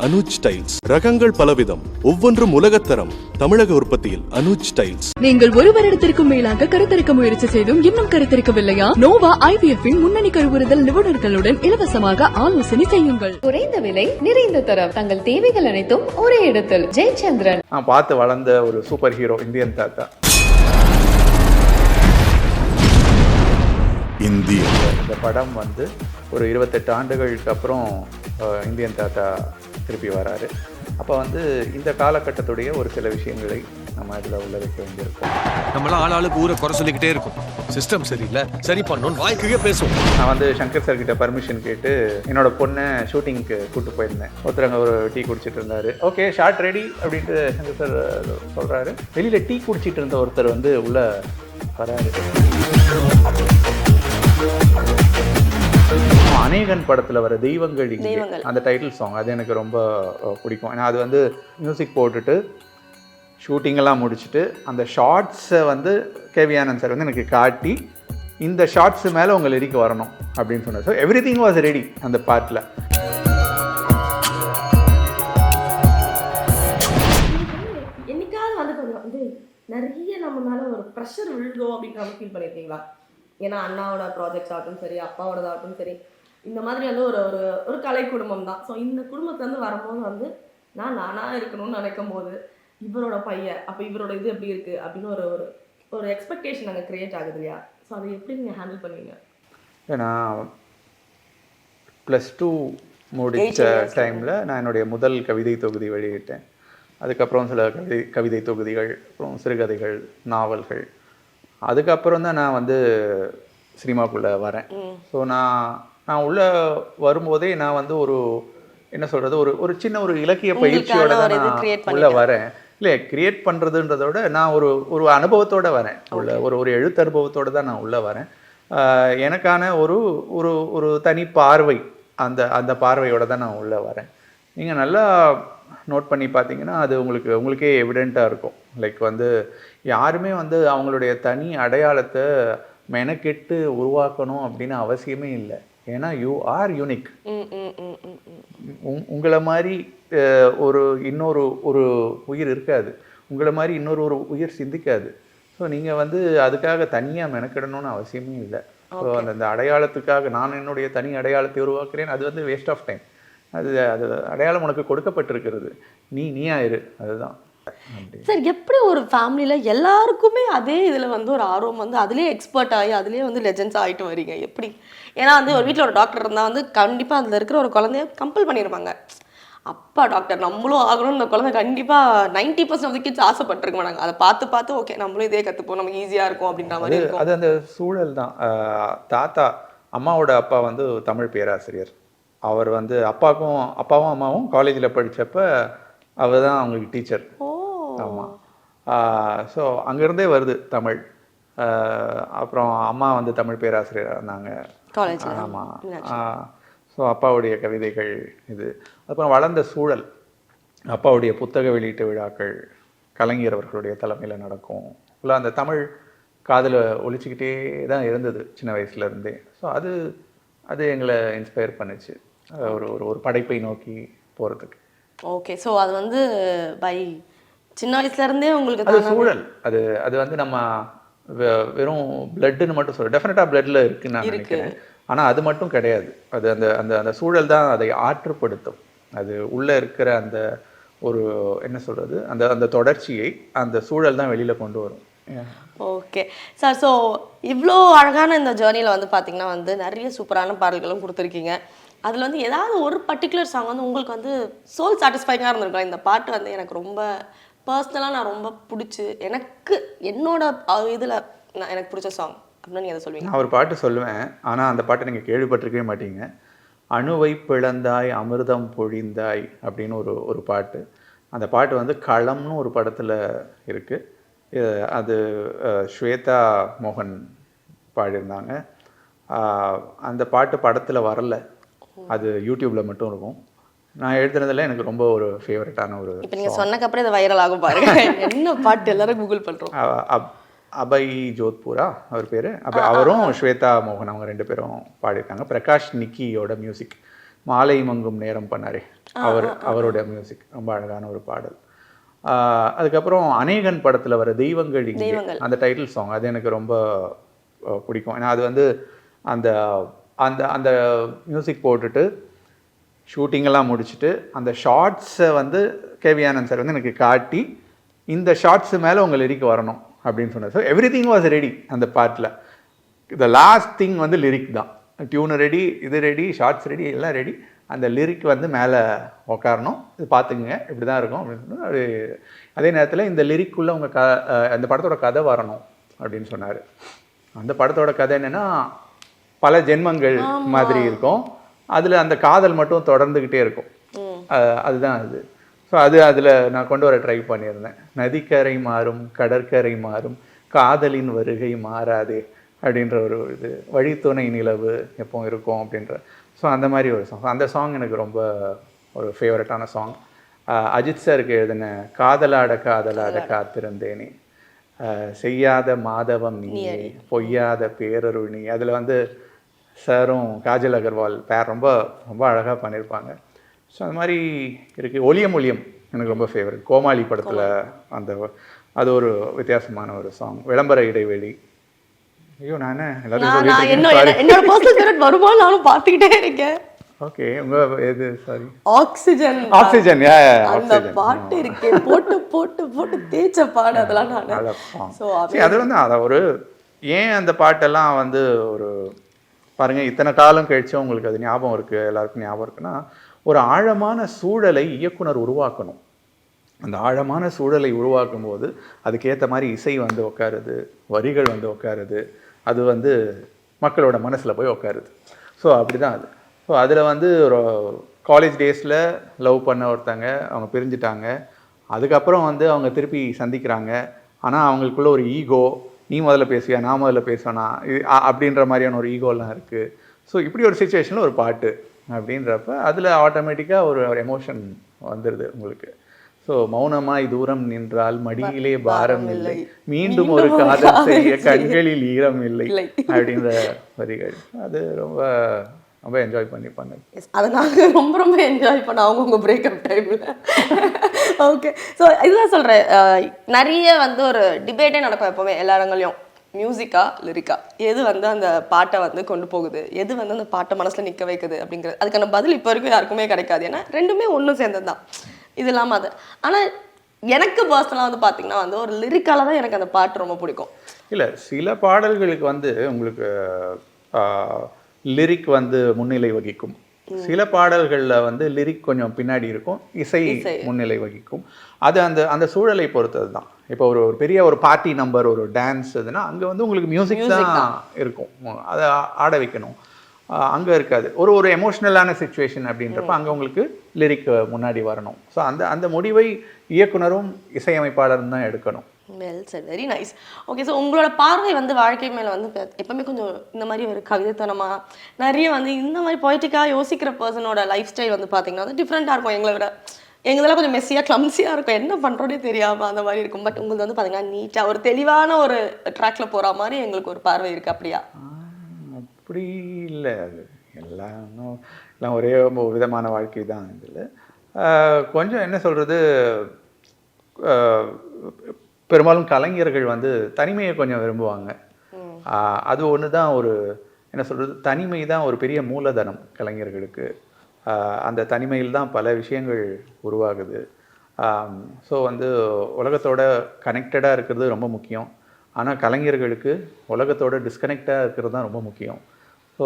Anuj tiles. ரகங்கள் பலவிதம், ஒவ்வொன்றும் உலகத்தரம். தமிழக உற்பத்தியில் அனுஜ் டைல்ஸ். நீங்கள் ஒரு வருடத்திற்கும் மேலாக கருத்தரிக்க முயற்சி செய்தும் இன்னும் கருத்தரிக்கவில்லையா? நோவா ஐவிஎஃப்பின் முன்னணி கருவுறுதல் நிபுணர்களுடன் இலவசமாக ஆலோசனை செய்யுங்கள். குறைந்த விலை, நிறைந்த தரம், தங்கள் தேவைகள் அனைத்தும் ஒரே இடத்தில். ஜெயச்சந்திரன். நான் பார்த்து வளர்ந்த ஒரு சூப்பர் ஹீரோ இந்தியன் தாத்தா. இந்த படம் வந்து ஒரு 28 ஆண்டுகளுக்கு அப்புறம் இந்தியன் தாத்தா திருப்பி வராரு. அப்போ வந்து இந்த காலகட்டத்துடைய ஒரு சில விஷயங்களை நம்ம இதில் உள்ளதுக்கு வேண்டியிருக்கோம். நம்மளாம் ஆளாளுக்கு ஊரை குறை சொல்லிக்கிட்டே இருக்கும். சிஸ்டம் சரியில்லை, சரி பண்ணணும், வாய்க்கே பேசுவோம். நான் வந்து சங்கர் சார் கிட்ட பர்மிஷன் கேட்டு என்னோட பொண்ணை ஷூட்டிங்க்கு கூப்பிட்டு போயிருந்தேன். ஒருத்தரங்க ஒரு டீ குடிச்சிட்டு இருந்தாரு. ஓகே, ஷார்ட் ரெடி அப்படின்ட்டு சங்கர் சார் சொல்கிறாரு. வெளியில் டீ குடிச்சிட்டு இருந்த ஒருத்தர் வந்து உள்ள வராரு. அநேகன் படத்தில் வர தெய்வங்கள் அந்த டைட்டில் சாங் அது எனக்கு ரொம்ப பிடிக்கும். ஏன்னா அது வந்து மியூசிக் போட்டுட்டு ஷூட்டிங்கெல்லாம் முடிச்சுட்டு அந்த ஷார்ட்ஸை வந்து கேவி ஆனந்த் சார் வந்து எனக்கு காட்டி இந்த ஷார்ட்ஸு மேலே உங்கள் லிரிக் வரணும் அப்படின்னு சொன்னார். So every thing was ready அந்த பாட்டில். என்னைக்காவது வந்து கொஞ்சம் வந்து நிறைய நம்ம மேலே ஒரு ப்ரெஷர் விழுகும் அப்படின்ற மாதிரி ஃபீல் பண்ணியிருக்கீங்களா? ஏன்னா அண்ணாவோட ப்ராஜெக்ட்ஸ் ஆகட்டும் சரி, அப்பாவோடதாகட்டும் சரி, இந்த மாதிரி வந்து ஒரு ஒரு ஒரு கலை குடும்பம் தான். ஸோ இந்த குடும்பத்துலேருந்து வரும்போது வந்து நானாக இருக்கணும்னு நினைக்கும் போது இவரோட பையன், அப்போ இவரோட இது எப்படி இருக்குது அப்படின்னு ஒரு ஒரு ஒரு எக்ஸ்பெக்டேஷன் அங்கே க்ரியேட் ஆகுது இல்லையா? ஸோ அதை எப்படி நீங்கள் ஹேண்டில் பண்ணுவீங்க? ஏன்னா +2 முடித்த டைமில் நான் என்னுடைய முதல் கவிதை தொகுதி வெளியிட்டேன். அதுக்கப்புறம் சில கவிதை தொகுதிகள், அப்புறம் சிறுகதைகள், நாவல்கள். அதுக்கப்புறம் தான் நான் வந்து சினிமாக்குள்ளே வரேன். ஸோ நான் உள்ளே வரும்போதே நான் வந்து ஒரு என்ன சொல்கிறது, ஒரு சின்ன ஒரு இலக்கிய பயிற்சியோட தான் நான் உள்ளே வரேன். இல்லை, கிரியேட் பண்ணுறதுன்றத விட நான் ஒரு அனுபவத்தோடு வரேன். ஒரு எழுத்து அனுபவத்தோடு தான் நான் உள்ளே வரேன். எனக்கான ஒரு தனி பார்வை, அந்த பார்வையோடு தான் நான் உள்ளே வரேன். நீங்கள் நல்லா நோட் பண்ணி பார்த்தீங்கன்னா அது உங்களுக்கே எவிடெண்ட்டாக இருக்கும். லைக் வந்து யாருமே வந்து அவங்களுடைய தனி அடையாளத்தை மெனக்கெட்டு உருவாக்கணும் அப்படின்னு அவசியமே இல்லை. ஏன்னா யூ ஆர் யூனிக். உங்களை மாதிரி இன்னொரு உயிர் இருக்காது, உங்களை மாதிரி இன்னொரு உயிர் சிந்திக்காது. ஸோ நீங்கள் வந்து அதுக்காக தனியாக மெனக்கிடணும்னு அவசியமே இல்லை. ஸோ அந்த அடையாளத்துக்காக நான் என்னுடைய தனி அடையாளத்தை உருவாக்குறேன், அது வந்து வேஸ்ட் ஆஃப் டைம். அது அடையாளம் உனக்கு கொடுக்கப்பட்டிருக்கிறது, நீ ஆயிரு, அதுதான். சார், எப்படி ஒரு ஃபேமிலியில் எல்லாருக்குமே அதே இதில் வந்து ஒரு ஆர்வம் வந்து அதுலேயே எக்ஸ்பர்ட் ஆகி அதுலேயே வந்து லெஜெண்ட்ஸ் ஆகிட்டு வரீங்க எப்படி? ஏன்னா வந்து ஒரு வீட்டில் ஒரு டாக்டர் இருந்தால் வந்து கண்டிப்பாக அதில் இருக்கிற ஒரு குழந்தைய கம்பல் பண்ணியிருப்பாங்க, அப்பா டாக்டர் நம்மளும் ஆகணும்னு. அந்த குழந்தை கண்டிப்பாக 90% ஆஃப் தி கிட்ஸ் ஆசைப்பட்டிருக்க மாட்டாங்க. அதை பார்த்து ஓகே நம்மளும் இதே கற்றுப்போம், நமக்கு ஈஸியாக இருக்கும் அப்படின்ற மாதிரி இருக்கும். அது அந்த சூழல் தான். தாத்தா அம்மாவோட அப்பா வந்து தமிழ் பேராசிரியர். அவர் வந்து அப்பாவும் அம்மாவும் காலேஜில் படித்தப்ப அவர் தான் அவங்களுக்கு டீச்சர். ஆமாம். ஸோ அங்கேருந்தே வருது தமிழ். அப்புறம் அம்மா வந்து தமிழ் பேராசிரியராக இருந்தாங்க காலேஜ். ஆமாம். ஸோ அப்பாவுடைய கவிதைகள் இது. அப்புறம் வளர்ந்த சூழல், அப்பாவுடைய புத்தக வெளியீட்டு விழாக்கள் கலைஞர் அவர்களுடைய தலைமையில் நடக்கும். ஃபுல்லாக அந்த தமிழ் காதில் ஒலிச்சிக்கிட்டே தான் இருந்தது சின்ன வயசுலேருந்தே. ஸோ அது எங்களை இன்ஸ்பயர் பண்ணுச்சு ஒரு படைப்பை நோக்கி போகிறதுக்கு. ஓகே. ஸோ அது வந்து பை சின்ன வயசுலேருந்தே உங்களுக்கு அது சூழல். அது வந்து நம்ம வெறும் பிளட்டுன்னு மட்டும் சொல்ல, டெஃபினட்டாக பிளட்டில் இருக்குன்னு நான் நினைக்கிறேன். ஆனால் அது மட்டும் கிடையாது. அது அந்த சூழல் தான் அதை ஆற்றுப்படுத்தும். அது உள்ளே இருக்கிற அந்த ஒரு என்ன சொல்கிறது, அந்த தொடர்ச்சியை அந்த சூழல் தான் வெளியில் கொண்டு வரும். Okay sir. ஸோ இவ்வளோ அழகான இந்த ஜேர்னியில் வந்து பார்த்தீங்கன்னா வந்து நிறைய சூப்பரான பாடல்களும் கொடுத்துருக்கீங்க. அதில் வந்து ஏதாவது ஒரு பர்டிகுலர் சாங் வந்து உங்களுக்கு வந்து சோல் சாட்டிஸ்ஃபைங்காக இருந்திருக்கலாம், இந்த பாட்டு வந்து எனக்கு ரொம்ப பர்சனலாக நான் ரொம்ப பிடிச்சி எனக்கு என்னோட இதில் எனக்கு பிடிச்ச சாங் அப்படின்னு நீங்கள் அதை சொல்லுவீங்க? நான் ஒரு பாட்டு சொல்லுவேன், ஆனால் அந்த பாட்டை நீங்கள் கேள்விப்பட்டிருக்கவே மாட்டீங்க. அணுவை பிளந்தாய் அமிர்தம் பொழிந்தாய் அப்படின்னு ஒரு பாட்டு. அந்த பாட்டு வந்து களம்னு ஒரு படத்தில் இருக்குது. அது ஸ்வேதா மோகன் பாடியிருந்தாங்க. அந்த பாட்டு படத்தில் வரல, அது யூடியூப்பில் மட்டும் இருக்கும். நான் எழுதுனதில் எனக்கு ரொம்ப ஒரு ஃபேவரட்டான ஒரு. இப்போ நீங்கள் சொன்னக்கப்புறம் இது வைரல் ஆகும் பாருங்க. என்ன பாட்டு எல்லாரும் கூகுள் பண்ணுறோம். அபய் ஜோத்பூரா அவர் பேர். அவரும் ஸ்வேதா மோகன் அவங்க 2 பேரும் பாடியிருக்காங்க. பிரகாஷ் நிக்கியோட மியூசிக். மாலை மங்கும் நேரம் பண்ணாரே அவரோட மியூசிக் ரொம்ப அழகான ஒரு பாடல். அதுக்கப்புறம் அநேகன் படத்தில் வர தெய்வங்கள் இங்கே, அந்த டைட்டில் சாங் அது எனக்கு ரொம்ப பிடிக்கும். ஏன்னா அது வந்து அந்த அந்த அந்த மியூசிக் போட்டுட்டு ஷூட்டிங்கெல்லாம் முடிச்சுட்டு அந்த ஷார்ட்ஸை வந்து கேவி ஆனந்த் சார் வந்து எனக்கு காட்டி இந்த ஷார்ட்ஸு மேலே உங்கள் லிரிக் வரணும் அப்படின்னு சொன்னார். ஸோ எவ்ரிதிங் வாஸ் ரெடி அந்த பாட்டில். த லாஸ்ட் திங் வந்து லிரிக் தான். டியூனு ரெடி, இது ரெடி, ஷார்ட்ஸ் ரெடி, எல்லாம் ரெடி. அந்த லிரிக் வந்து மேலே உக்காரணும், இது பார்த்துக்குங்க இப்படி தான் இருக்கும் அப்படின்னு சொன்னால் அது. அதே நேரத்தில் இந்த லிரிக்குள்ளே உங்கள் அந்த படத்தோட கதை வரணும் அப்படின்னு சொன்னார். அந்த படத்தோட கதை என்னென்னா பல ஜென்மங்கள் மாதிரி இருக்கும். அதில் அந்த காதல் மட்டும் தொடர்ந்துக்கிட்டே இருக்கும். அதுதான் அது. ஸோ அதில் நான் கொண்டு வர ட்ரை பண்ணியிருந்தேன். நதிக்கரை மாறும், கடற்கரை மாறும், காதலின் வருகை மாறாதே அப்படின்ற ஒரு இது. வழித்துணை நிலவு எப்போ இருக்கும் அப்படின்ற. ஸோ அந்த மாதிரி ஒரு சாங். அந்த சாங் எனக்கு ரொம்ப ஒரு ஃபேவரட்டான சாங். அஜித் சாருக்கு எழுதின காதலாட காதலாட காத்திருந்தேனே, செய்யாத மாதவம் நீயே, பொய்யாத பேரருள் நீ. அதில் வந்து சாரும் காஜல் அகர்வால் பேர் ரொம்ப ரொம்ப அழகாக பண்ணியிருப்பாங்க. ஸோ அந்த மாதிரி இருக்குது. ஒளியம் ஒளியம் எனக்கு ரொம்ப ஃபேவரட். கோமாளி படத்தில் அந்த அது ஒரு வித்தியாசமான ஒரு சாங். விளம்பர இடைவெளி. ஐயோ நான் என்னோட பர்சனல் ஃபேவரட் வருமா நானும் பார்த்துக்கிட்டே இருக்கேன். ஓகே, உங்க எது? Sorry, oxygen. ஆக்சிஜன். அந்த பாட்டு இருக்கே, போட்டு போட்டு போட்டு தேய்ச்ச பாடு அதெல்லாம் நான். ஸோ அது வந்து அதை ஒரு ஏன் அந்த பாட்டெல்லாம் வந்து ஒரு பாருங்கள் இத்தனை காலம் கழிச்சும் உங்களுக்கு அது ஞாபகம் இருக்குது, எல்லாருக்கும் ஞாபகம் இருக்குன்னா ஒரு ஆழமான சூழலை இயக்குனர் உருவாக்கணும். அந்த ஆழமான சூழலை உருவாக்கும் போது அதுக்கேற்ற மாதிரி இசை வந்து உட்காருது, வரிகள் வந்து உட்காருது, அது வந்து மக்களோட மனசில் போய் உட்காருது. ஸோ அப்படி தான் அது. ஸோ அதில் வந்து ஒரு காலேஜ் டேஸில் லவ் பண்ண ஒருத்தங்க அவங்க பிரிஞ்சுட்டாங்க. அதுக்கப்புறம் வந்து அவங்க திருப்பி சந்திக்கிறாங்க. ஆனால் அவங்களுக்குள்ள ஒரு ஈகோ, நீ முதல்ல பேசுவியா, நான் முதல்ல பேசுவேனா, இது அப்படின்ற மாதிரியான ஒரு ஈகோலாம் இருக்குது. ஸோ இப்படி ஒரு சுச்சுவேஷனில் ஒரு பாட்டு அப்படின்றப்ப அதில் ஆட்டோமேட்டிக்காக ஒரு எமோஷன் வந்துடுது உங்களுக்கு. ஸோ மௌனமாய் தூரம் நின்றால் மடியிலே பாரம் இல்லை, மீண்டும் ஒரு காதல் செய்ய கண்களில் ஈரம் இல்லை அப்படின்ற வரிகள். அது ரொம்ப ரொம்ப என்ஜாய் பண்ணி பண்ணது. அதை நாங்கள் ரொம்ப ரொம்ப என்ஜாய் பண்ணோம் அவங்கவுங்க பிரேக்கப் டைமில். ஓகே, ஸோ இதுதான் சொல்கிறேன். நிறைய வந்து ஒரு டிபேட்டே நடக்கும் எப்போவுமே எல்லா இடங்களையும். மியூசிக்கா லிரிக்கா, எது வந்து அந்த பாட்டை வந்து கொண்டு போகுது, எது வந்து அந்த பாட்டை மனசில் நிற்க வைக்குது அப்படிங்கிறது. அதுக்கான பதில் இப்போ வரைக்கும் யாருக்குமே கிடைக்காது. ஏன்னா ரெண்டுமே ஒன்றும் சேர்ந்தது தான். இது இல்லாமல் அது. ஆனால் எனக்கு பர்சனலாக வந்து பார்த்தீங்கன்னா வந்து ஒரு லிரிக்கால தான் எனக்கு அந்த பாட்டு ரொம்ப பிடிக்கும். இல்லை, சில பாடல்களுக்கு வந்து உங்களுக்கு லிரிக் வந்து முன்னிலை வகிக்கும். சில பாடல்களில் வந்து லிரிக் கொஞ்சம் பின்னாடி இருக்கும், இசை முன்னிலை வகிக்கும். அது அந்த அந்த சூழலை பொறுத்தது தான். இப்போ ஒரு பெரிய ஒரு பார்ட்டி நம்பர், ஒரு டான்ஸ் இதுனா அங்கே வந்து உங்களுக்கு மியூசிக் தான் இருக்கும், அதை ஆட வைக்கணும். அங்கே இருக்காது. ஒரு எமோஷ்னலான சுச்சுவேஷன் அப்படின்றப்ப அங்கே உங்களுக்கு லிரிக் முன்னாடி வரணும். ஸோ அந்த முடிவை இயக்குனரும் இசையமைப்பாளரும் தான் எடுக்கணும். Well sir, very nice. Okay, so உங்களோட பார்வை வந்து வாழ்க்கை மேலே வந்து எப்பவுமே கொஞ்சம் இந்த மாதிரி ஒரு கவிதைத்தனமாக நிறைய வந்து இந்த மாதிரி பொய்டிக்காக யோசிக்கிற பர்சனோட லைஃப் ஸ்டைல் வந்து பார்த்தீங்கன்னா வந்து டிஃப்ரெண்ட்டாக இருக்கும். எங்களை விட எங்களெல்லாம் கொஞ்சம் மெஸ்ஸியாக கிளம்ஸியாக இருக்கும், என்ன பண்ணுறோன்னே தெரியாமல் அந்த மாதிரி இருக்கும். பட் உங்களுக்கு வந்து பார்த்தீங்கன்னா நீட்டாக ஒரு தெளிவான ஒரு ட்ராக்ல போகிற மாதிரி எங்களுக்கு ஒரு பார்வை இருக்குது. அப்படியா? அப்படி இல்லை, அது எல்லாம் ஒரே விதமான வாழ்க்கை தான். இதில் கொஞ்சம் என்ன சொல்கிறது, பெரும்பாலும் கலைஞர்கள் வந்து தனிமையை கொஞ்சம் விரும்புவாங்க. அது ஒன்று தான். ஒரு என்ன சொல்கிறது, தனிமை தான் ஒரு பெரிய மூலதனம் கலைஞர்களுக்கு. அந்த தனிமையில் தான் பல விஷயங்கள் உருவாகுது. ஸோ வந்து உலகத்தோட கனெக்டடாக இருக்கிறது ரொம்ப முக்கியம். ஆனால் கலைஞர்களுக்கு உலகத்தோட டிஸ்கனெக்டாக இருக்கிறது தான் ரொம்ப முக்கியம். ஸோ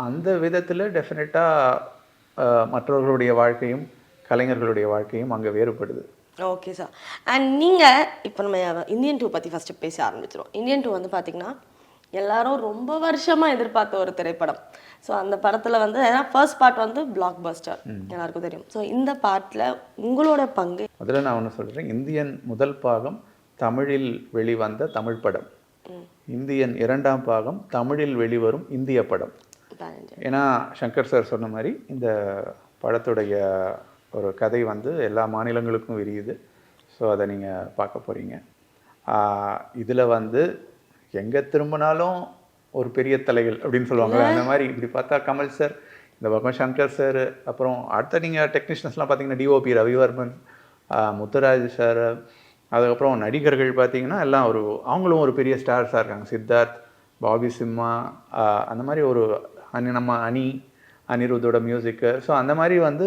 அந்த விதத்தில் டெஃபினட்டாக மற்றவர்களுடைய வாழ்க்கையும் கலைஞர்களுடைய வாழ்க்கையும் அங்கே வேறுபடுது. Okay sir. அண்ட் நீங்கள் இப்போ நம்ம இந்தியன் 2 பற்றி ஃபஸ்ட்டு பேச ஆரம்பிச்சிடும். இந்தியன் 2 வந்து பார்த்தீங்கன்னா எல்லாரும் ரொம்ப வருஷமாக எதிர்பார்த்த ஒரு திரைப்படம். ஸோ அந்த படத்தில் வந்து ஏன்னா ஃபர்ஸ்ட் பார்ட் வந்து பிளாக் பஸ்டர் எல்லாருக்கும் தெரியும். ஸோ இந்த பார்ட்டில் உங்களோட பங்கு? முதல்ல நான் ஒன்று சொல்கிறேன். இந்தியன் முதல் பாகம் தமிழில் வெளிவந்த தமிழ் படம். இந்தியன் 2ஆம் பாகம் தமிழில் வெளிவரும் இந்திய படம். ஏன்னா சங்கர் சார் சொன்ன மாதிரி இந்த படத்துடைய ஒரு கதை வந்து எல்லா மாநிலங்களுக்கும் விரியுது. ஸோ அதை நீங்கள் பார்க்க போகிறீங்க. இதில் வந்து எங்கே திரும்பினாலும் ஒரு பெரிய தலைகள் அப்படின்னு சொல்லுவாங்க. அந்த மாதிரி இப்படி பார்த்தா கமல் சார், இந்த பக்கம் சங்கர் சார், அப்புறம் அடுத்த நீங்கள் டெக்னீஷியன்ஸ்லாம் பார்த்தீங்கன்னா டிஓபி ரவிவர்மன், முத்துராஜ் சார், அதுக்கப்புறம் நடிகர்கள் பார்த்தீங்கன்னா எல்லாம் அவங்களும் ஒரு பெரிய ஸ்டார்ஸாக இருக்காங்க. சித்தார்த், பாபி சிம்மா, அந்த மாதிரி ஒரு நம்ம அனிருத்தோட மியூசிக்கு. ஸோ அந்த மாதிரி வந்து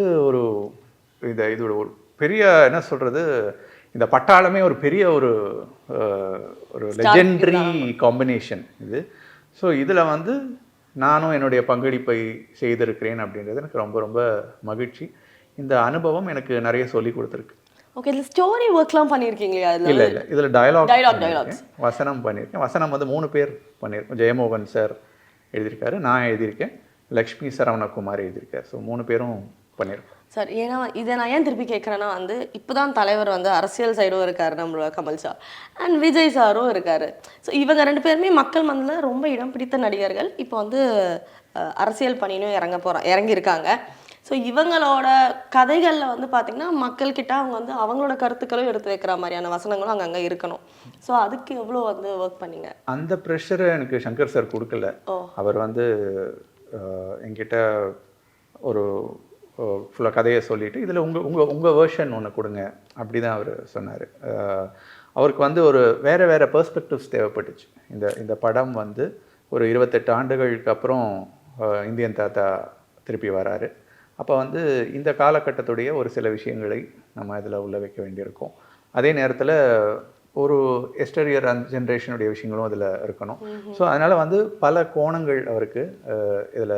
இதோட ஒரு பெரிய என்ன சொல்கிறது, இந்த பட்டாளமே ஒரு பெரிய ஒரு லெஜெண்டரி காம்பினேஷன் இது. ஸோ இதில் வந்து நானும் என்னுடைய பங்களிப்பை செய்திருக்கிறேன் அப்படின்றது எனக்கு ரொம்ப ரொம்ப மகிழ்ச்சி. இந்த அனுபவம் எனக்கு நிறைய சொல்லி கொடுத்துருக்கு. ஓகே, இதில் ஸ்டோரி ஒர்க்லாம் பண்ணியிருக்கீங்களா? இல்லை இதில் டயலாக்ஸ் வசனம் பண்ணியிருக்கேன். வசனம் வந்து 3 பேர் பண்ணியிருக்கோம். ஜெயமோகன் சார் எழுதியிருக்காரு, நான் எழுதியிருக்கேன், லக்ஷ்மி சரவணகுமார் எழுதியிருக்காரு. ஸோ 3 பேரும் பண்ணியிருக்கோம் சார். ஏன்னா இதை நான் ஏன் திருப்பி கேட்குறேன்னா வந்து இப்போ தான் தலைவர் வந்து அரசியல் சைடும் இருக்கார் நம்மளோட கமல் சார், அண்ட் விஜய் சாரும் இருக்கார். ஸோ இவங்க 2 பேருமே மக்கள் மனதில் ரொம்ப இடம் பிடித்த நடிகர்கள். இப்போ வந்து அரசியல் பணியும் இறங்கியிருக்காங்க. ஸோ இவங்களோட கதைகளில் வந்து பார்த்திங்கன்னா மக்கள்கிட்ட அவங்க வந்து அவங்களோட கருத்துக்களும் எடுத்து வைக்கிற மாதிரியான வசனங்களும் அங்கங்கே இருக்கணும். ஸோ அதுக்கு எவ்வளோ வந்து ஒர்க் பண்ணீங்க? அந்த ப்ரெஷரை எனக்கு சங்கர் சார் கொடுக்கல. அவர் வந்து என்கிட்ட ஒரு ஃபுல்லாக கதையை சொல்லிவிட்டு இதில் உங்கள் வேர்ஷன் ஒன்று கொடுங்க அப்படி தான் அவர் சொன்னார். அவருக்கு வந்து வேறு பெர்ஸ்பெக்டிவ்ஸ் தேவைப்பட்டுச்சு. இந்த படம் வந்து ஒரு 28 ஆண்டுகளுக்கு அப்புறம் இந்தியன் தாத்தா திருப்பி வராரு. அப்போ வந்து இந்த காலகட்டத்துடைய ஒரு சில விஷயங்களை நம்ம இதில் உள்ள வைக்க வேண்டியிருக்கும். அதே நேரத்தில் ஒரு எஸ்டரியர் ஜென்ரேஷனுடைய விஷயங்களும் அதில் இருக்கணும். ஸோ அதனால் வந்து பல கோணங்கள் அவருக்கு இதில்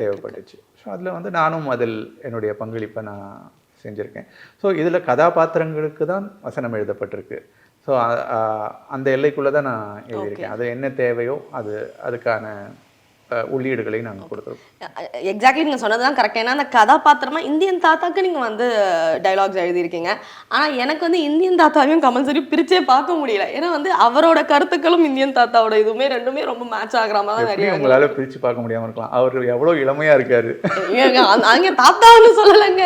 தேவைப்பட்டுச்சு. ஸோ அதில் வந்து நானும் அதில் என்னுடைய பங்களிப்பை நான் செஞ்சுருக்கேன். ஸோ இதில் கதாபாத்திரங்களுக்கு தான் வசனம் எழுதப்பட்டிருக்கு. ஸோ அந்த எல்லைக்குள்ளே தான் நான் எழுதியிருக்கேன். அது என்ன தேவையோ அதுக்கான உள்ளீடுகளை நாங்கள் கொடுத்துருக்கோம். எக்ஸாக்ட்லி நீங்கள் சொன்னது தான் கரெக்ட். ஏன்னா அந்த கதாபாத்திரமாக இந்தியன் தாத்தாக்கு நீங்கள் வந்து டைலாக்ஸ் எழுதியிருக்கீங்க. ஆனால் எனக்கு வந்து இந்தியன் தாத்தாவையும் கமல் சாரையும் பிரிச்சே பார்க்க முடியல. ஏன்னா வந்து அவரோட கருத்துக்களும் இந்தியன் தாத்தாவோட இதுவுமே ரெண்டுமே ரொம்ப மேட்ச் ஆகிற மாதிரி தான் நிறைய. உங்களால் பிரித்து பார்க்க முடியாமல் இருக்கலாம். அவர் எவ்வளோ இளமையாக இருக்காரு. அங்கே தாத்தான்னு சொல்லலைங்க,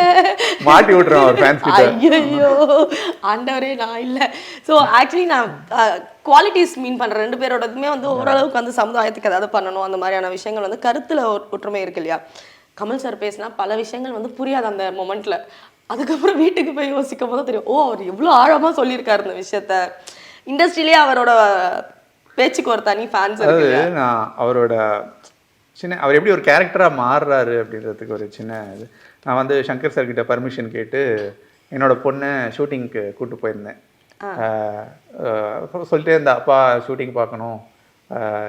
மாட்டி விட்டுறோம் அவர் ஃபேன்ஸ் கிட்ட. ஐயோ ஆண்டவரே, நான் இல்லை. ஸோ ஆக்சுவலி நான் குவாலிட்டிஸ் மீன் பண்ணுற 2 பேரோடதுமே வந்து ஓரளவுக்கு வந்து சமுதாயத்துக்கு ஏதாவது பண்ணணும் அந்த மாதிரியான விஷயங்கள் வந்து கருத்தில் ஒற்றுமை இருக்கு இல்லையா. கமல் சார் பேசினா பல விஷயங்கள் வந்து புரியாது அந்த மொமெண்ட்டில். அதுக்கப்புறம் வீட்டுக்கு போய் யோசிக்கும் போது தெரியும், அவர் எவ்வளோ ஆழமாக சொல்லியிருக்காரு இந்த விஷயத்த. இண்டஸ்ட்ரியிலே அவரோட பேச்சுக்கு ஒரு தனி ஃபேன்ஸ் இருக்கு. நான் அவர் எப்படி ஒரு கேரக்டராக மாறுறாரு அப்படின்றதுக்கு ஒரு சின்ன இது. நான் வந்து சங்கர் சார் கிட்ட பர்மிஷன் கேட்டு என்னோட பொண்ணை ஷூட்டிங்க்கு கூப்பிட்டு போயிருந்தேன். சொல்லிட்டே இருந்தா, அப்பா ஷூட்டிங் பார்க்கணும்,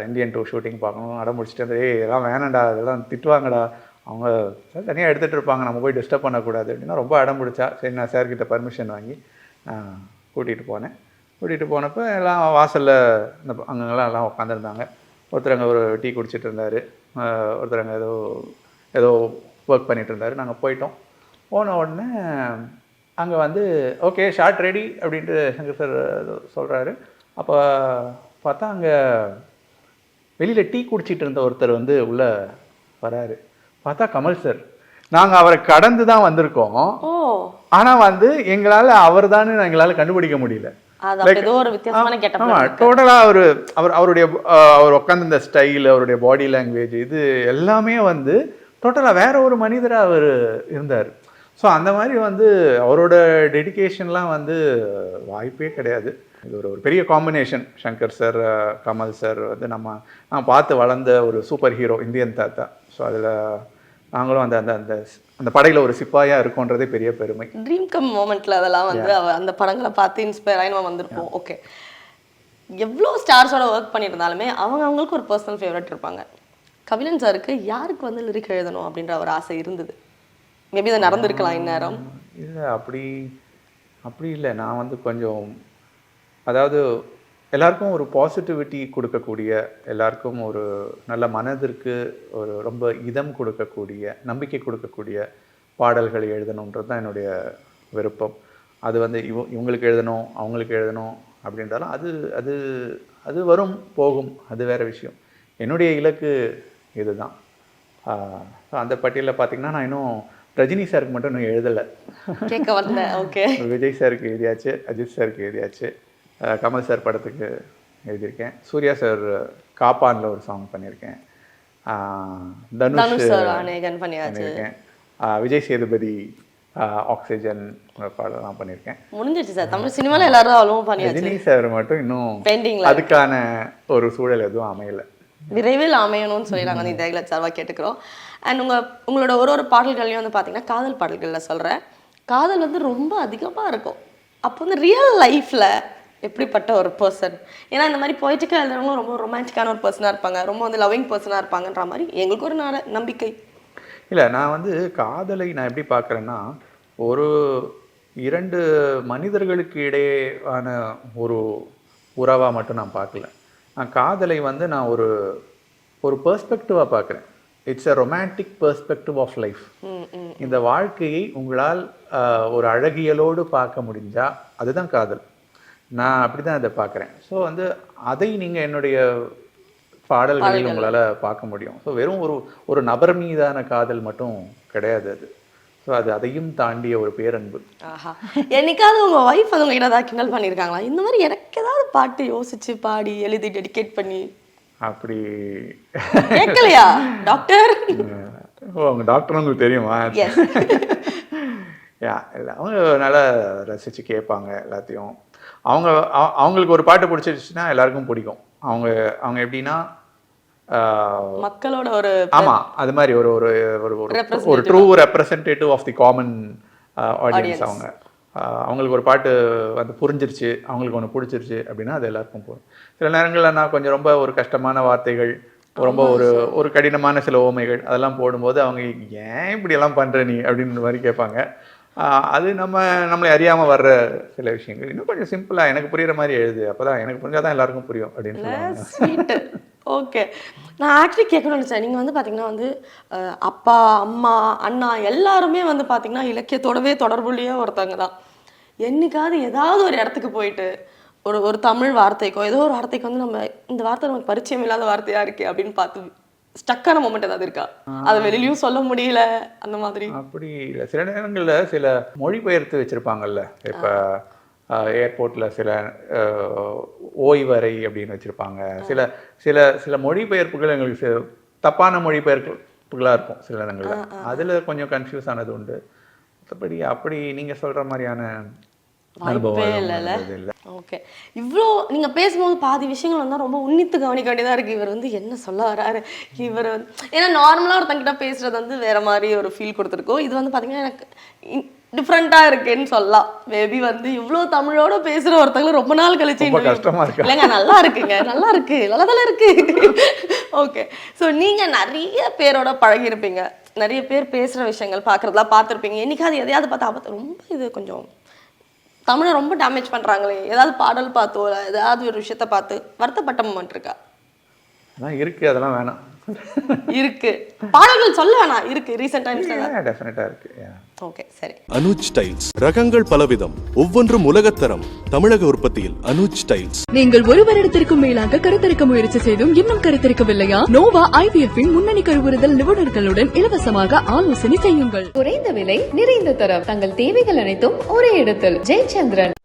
இந்தியன் 2 ஷூட்டிங் பார்க்கணும் அடம் முடிச்சுட்டு இருந்தேன். இதெல்லாம் வேணாண்டா, இதெல்லாம் திட்டுவாங்கடா, அவங்க தனியாக எடுத்துகிட்டு இருப்பாங்க, நம்ம போய் டிஸ்டர்ப் பண்ணக்கூடாது அப்படின்னா ரொம்ப அடம் பிடிச்சா. சரி, நான் சார்கிட்ட பர்மிஷன் வாங்கி கூட்டிகிட்டு போனேன். கூட்டிகிட்டு போனப்போ எல்லாம் வாசலில் அங்கங்கெல்லாம் எல்லாம் உட்காந்துருந்தாங்க. ஒருத்தர் அங்கே ஒரு டீ குடிச்சிட்டு இருந்தார், ஒருத்தர் அங்கே ஏதோ ஒர்க் பண்ணிகிட்டு இருந்தார். நாங்கள் போன உடனே அங்கே வந்து ஓகே ஷார்ட் ரெடி அப்படின்ட்டு சங்கர் சார் சொல்கிறாரு. அப்போ பார்த்தா அங்கே வெளியில் டீ குடிச்சிட்டு இருந்த ஒருத்தர் வந்து உள்ளே வராரு. பார்த்தா கமல் சார். நாங்கள் அவரை கடந்து தான் வந்திருக்கோம், ஆனால் வந்து எங்களால் அவர் தான் எங்களால் கண்டுபிடிக்க முடியல. டோட்டலாக அவர் உட்காந்து ஸ்டைல், அவருடைய பாடி லாங்குவேஜ், இது எல்லாமே வந்து டோட்டலாக வேற ஒரு மனிதராக அவர் இருந்தார். ஸோ அந்த மாதிரி வந்து அவரோட டெடிகேஷன்லாம் வந்து வாய்ப்பே கிடையாது. இது ஒரு பெரிய combination. Shankar sir, Kamal sir வந்து நான் பார்த்து வளர்ந்த ஒரு சூப்பர் ஹீரோ இந்தியன் தாத்தா. ஸோ அதில் நாங்களும் அந்த அந்த அந்த அந்த படையில் ஒரு சிப்பாயாக இருக்கோன்றதே பெரிய பெருமை. ட்ரீம் கம் மோமெண்ட்டில் அதெல்லாம் வந்து அந்த படங்களை பார்த்து இன்ஸ்பயர் ஆகி நம்ம வந்திருப்போம். ஓகே, எவ்வளோ ஸ்டார்ஸோட ஒர்க் பண்ணியிருந்தாலுமே அவங்களுக்கு ஒரு பர்சனல் ஃபேவரட் இருப்பாங்க. கபிலன் சாருக்கு யாருக்கு வந்து லிரிக் எழுதணும் அப்படின்ற ஒரு ஆசை இருந்தது? மேபி அதை நடந்திருக்கலாம் இந்நேரம். இல்லை, அப்படி இல்லை. நான் வந்து கொஞ்சம், அதாவது எல்லாருக்கும் ஒரு பாசிட்டிவிட்டி கொடுக்கக்கூடிய, எல்லாருக்கும் ஒரு நல்ல மனதிற்கு ஒரு ரொம்ப இதம் கொடுக்கக்கூடிய, நம்பிக்கை கொடுக்கக்கூடிய பாடல்களை எழுதணுன்றது தான் என்னுடைய விருப்பம். அது வந்து இவங்களுக்கு எழுதணும், அவங்களுக்கு எழுதணும் அப்படின்றாலும் அது அது அது வரும் போகும், அது வேறு விஷயம். என்னுடைய இலக்கு இதுதான். அந்த பட்டியலில் பார்த்திங்கன்னா நான் இன்னும் ரஜினி சாருக்கு மட்டும் இன்னும் எழுதலை. கேட்க வரல. ஓகே, விஜய் சாருக்கு எழுதியாச்சு, அஜித் சாருக்கு எழுதியாச்சு, கமல் சார் படத்துக்கு எழுதியிருக்கேன், சூர்யா சார் காப்பானில் ஒரு சாங் பண்ணியிருக்கேன். தனுஷ் sir அநேகன் பண்ணியாச்சு. பண்ணியிருக்கேன். விஜய் சேதுபதி ஆக்சிஜன் பாடலாம் பண்ணியிருக்கேன். முடிஞ்சிச்சு சார். தமிழ் சினிமால எல்லாரும் அவ்வளோ பண்ணியாச்சு. ரஜினி சார் மட்டும் இன்னும் பெண்டிங்ல அதுக்கான ஒரு சூழல் எதுவும் அமையல. விரைவில் அமையணும்னு சொல்லி நாங்கள் இந்த தேகல சார்பாக கேட்டுக்கிறோம். அண்ட் உங்களோட ஒரு பாடல்கள்லையும் வந்து பார்த்தீங்கன்னா காதல் பாடல்களில் சொல்கிறேன், காதல் வந்து ரொம்ப அதிகமாக இருக்கும். அப்போ வந்து ரியல் லைஃப்பில் எப்படிப்பட்ட ஒரு பர்சன், ஏன்னா இந்த மாதிரி பொய்டிக்காக எழுதுறவங்களும் ரொம்ப ரொமான்டிக்கான ஒரு பர்சனாக இருப்பாங்க, ரொம்ப வந்து லவ்விங் பர்சனாக இருப்பாங்கன்ற மாதிரி எங்களுக்கு ஒரு நம்பிக்கை. இல்லை, நான் வந்து காதலை நான் எப்படி பார்க்குறேன்னா, ஒரு 2 மனிதர்களுக்கு இடையேயான ஒரு உறவாக மட்டும் நான் பார்க்கல. நான் காதலை வந்து நான் ஒரு பெர்ஸ்பெக்டிவாக பார்க்குறேன். It's a romantic perspective of life. இந்த வாழ்க்கையை உங்களால் ஒரு அழகியலோடு பார்க்க முடிஞ்சா அதுதான் காதல். நான் அப்படி தான் அதை பார்க்குறேன். ஸோ வந்து அதை நீங்கள் என்னுடைய பாடல்களில் உங்களால் பார்க்க முடியும். ஸோ வெறும் ஒரு நபர் மீதான காதல் மட்டும் கிடையாது அது. ஸோ அதையும் தாண்டிய ஒரு பேரன்பு. ஆஹா, என்னைக்காவது உங்க ஒய்ஃப் அது உங்ககிட்ட ஏதாவது கிண்டல் பண்ணியிருக்காங்களா? இந்த மாதிரி எனக்கு ஏதாவது பாட்டு யோசிச்சு பாடி எழுதி டெடிகேட் பண்ணி அப்படி கேட்கலையா டாக்டர்? ஓ, அவங்க டாக்டர் உங்களுக்கு தெரியுமா? இல்லை, அவங்க நல்லா ரசித்து கேட்பாங்க எல்லாத்தையும். அவங்களுக்கு ஒரு பாட்டு பிடிச்சிருச்சுன்னா எல்லாருக்கும் பிடிக்கும். அவங்க எப்படின்னா மக்களோட ஒரு ஆமா, அது மாதிரி ஒரு true representative of the common audience. அவங்களுக்கு ஒரு பாட்டு வந்து புரிஞ்சிருச்சு, அவங்களுக்கு ஒன்று பிடிச்சிருச்சு அப்படின்னா அது எல்லாருக்கும் போகும். சில நேரங்களில் நான் கொஞ்சம் ரொம்ப ஒரு கஷ்டமான வார்த்தைகள், ரொம்ப ஒரு கடினமான சில ஓமைகள் அதெல்லாம் போடும்போது அவங்க ஏன் இப்படியெல்லாம் பண்ணுற நீ அப்படின்னு மாதிரி கேட்பாங்க. அது நம்மளை அறியாமல் வர்ற சில விஷயங்கள். இன்னும் கொஞ்சம் சிம்பிளாக எனக்கு புரியுற மாதிரி எழுது, அப்போதான் எனக்கு புரிஞ்சாதான் எல்லாருக்கும் புரியும் அப்படின்னு சொல்லுவாங்க. ஓகே, நான் ஆக்சுவலி கேட்கணும்னு நினச்சேன். நீங்கள் வந்து பார்த்தீங்கன்னா வந்து அப்பா, அம்மா, அண்ணா எல்லாருமே வந்து பார்த்தீங்கன்னா இலக்கியத்தோடவே தொடர்புள்ளேயே ஒருத்தவங்க தான். என்னைக்காவது ஏதாவது ஒரு இடத்துக்கு போயிட்டு ஒரு தமிழ் வார்த்தைக்கோ ஏதோ ஒரு வார்த்தைக்கு வந்து நம்ம இந்த வார்த்தை நமக்கு பரிச்சயம் இல்லாத வார்த்தையா இருக்கு அப்படின்னு பார்த்து ஸ்டக்கான மொமெண்ட் ஏதாவது இருக்கா? அதை வெளியிலயும் சொல்ல முடியல அந்த மாதிரி? அப்படி இல்லை, சில நேரங்களில் சில மொழிபெயர்த்து வச்சிருப்பாங்கல்ல. இப்போ ஏர்போர்ட்டில் சில ஓய்வறை அப்படின்னு வச்சுருப்பாங்க. சில மொழிபெயர்ப்புகள் எங்களுக்கு தப்பான மொழிபெயர்ப்புகளாக இருக்கும் சில நேரங்களில். அதில் கொஞ்சம் கன்ஃபியூஸ் ஆனது உண்டு. மற்றபடி அப்படி நீங்கள் சொல்கிற மாதிரியான அனுபவம் இல்லை. ஓகே, இவ்வளோ நீங்கள் பேசும்போது பாதி விஷயங்கள் வந்து ரொம்ப உன்னித்து கவனிக்க வேண்டியதாக இருக்குது. இவர் வந்து என்ன சொல்ல வராரு, இவர் வந்து ஏன்னா நார்மலாக ஒருத்தங்கிட்ட பேசுகிறது வந்து வேறு மாதிரி ஒரு ஃபீல் கொடுத்துருக்கோம். இது வந்து பார்த்தீங்கன்னா எனக்கு டிஃப்ரெண்ட்டாக இருக்குன்னு சொல்லலாம். மேபி வந்து இவ்வளோ தமிழோட பேசுகிற ஒருத்தங்களும் ரொம்ப நாள் கழிச்சு இல்லைங்க, நல்லா இருக்குங்க, நல்லா தானே இருக்கு. ஓகே, ஸோ நீங்கள் நிறைய பேரோட பழகிருப்பீங்க, நிறைய பேர் பேசுகிற விஷயங்கள் பார்க்குறதுலாம் பார்த்துருப்பீங்க. என்னைக்காவது எதையாவது பார்த்தா ரொம்ப இது கொஞ்சம் தமிழை ரொம்ப டேமேஜ் பண்ணுறாங்களே, ஏதாவது பாடல் பார்த்தோ ஏதாவது ஒரு விஷயத்த பார்த்து வருத்தப்பட்ட மொமெண்ட் இருக்கா? அதான் இருக்கு, அதெல்லாம் வேணாம். இருக்கு, பாடல்கள் சொல்ல வேணாம், இருக்கு ரீசெண்ட் டைம்ஸ்ல டெஃபினட்டா இருக்கு. ஓகே, சரி. அனுஜ் டைல்ஸ், ரகங்கள் பலவிதம், ஒவ்வொன்றும் உலகத்தரம். தமிழக உற்பத்தியில் அனுஜ் டைல்ஸ். நீங்கள் ஒரு வருடத்திற்கும் மேலாக கருத்தரிக்க முயற்சி செய்தும் இன்னும் கருத்தரிக்கவில்லையா? நோவா ஐவிஎஃப்பின் முன்னணி கருவுறுதல் நிபுணர்களுடன் இலவசமாக ஆலோசனை செய்யுங்கள். குறைந்த விலை, நிறைந்த தரம், தங்கள் தேவைகள் அனைத்தும் ஒரே இடத்தில். ஜெயச்சந்திரன்.